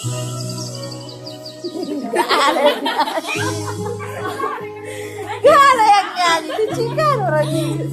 Gak ada yang nyanyi. Gak ada yang nyanyi. Itu cikan orang ini.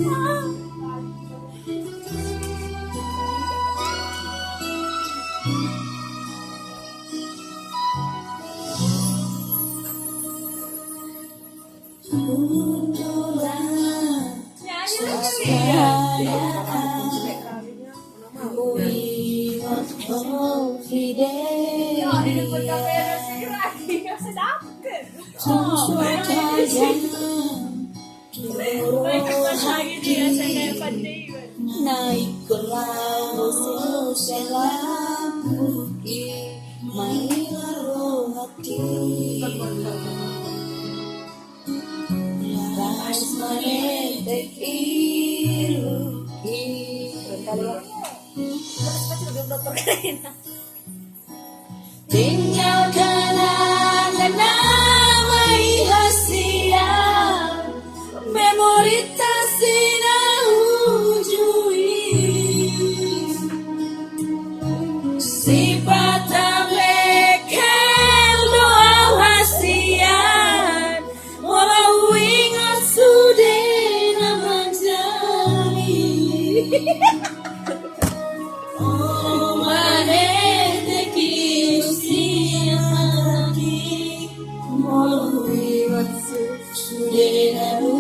Naik ke laut selam bukit, marilah roh hati. Laras menetek iruki. Tinggal kenangan namai hasia, memori tak sinau ujui. Sifat mekel doa hasian, walau ingat sudah nama jani. Oh manete kiusia lagi, walau ingat sudah nama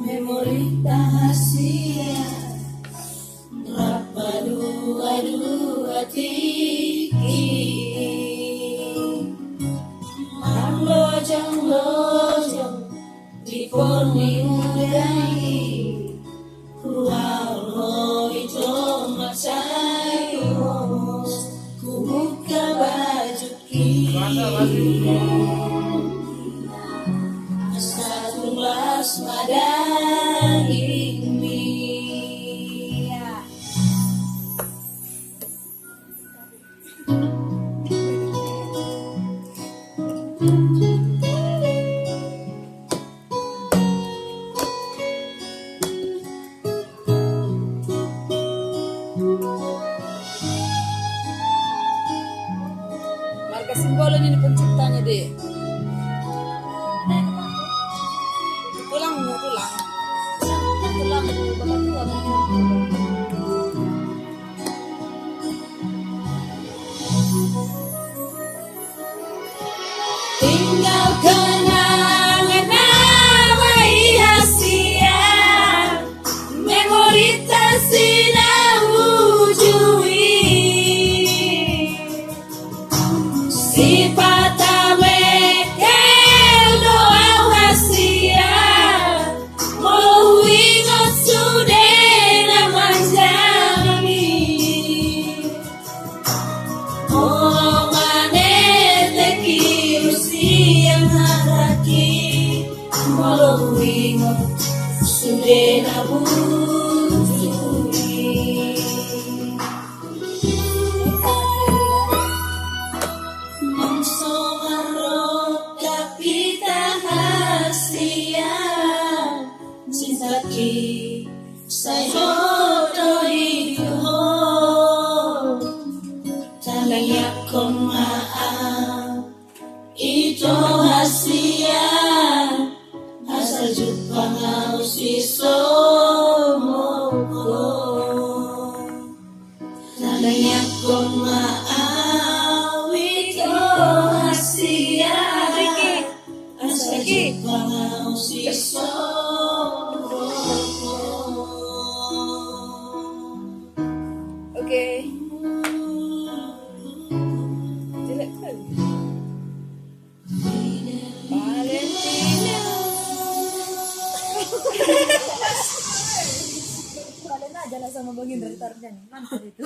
memori tahasia rapa dua tiki lojong di poni udai walau itu macai ku buka baju kiri satu belas madang ini. Marga simbolnya ini penciptanya deh. Pulang. Tinggal kenangan namai hasia, memori tak sinau ujui. Sifat mekel doa hasia, mau ingat sudah nama jami. Oh manete kiusia lagi, mau ingat sudah nama ujui. Saya itu tanahnya maaf itu hasia asal jumpa harus isomoko tanahnya maaf itu hasia asal jumpa harus isomoko. Oke. Jelek kan? Valentina. Kalian aja lah sama Bang Indra Tarjan. Mantap itu.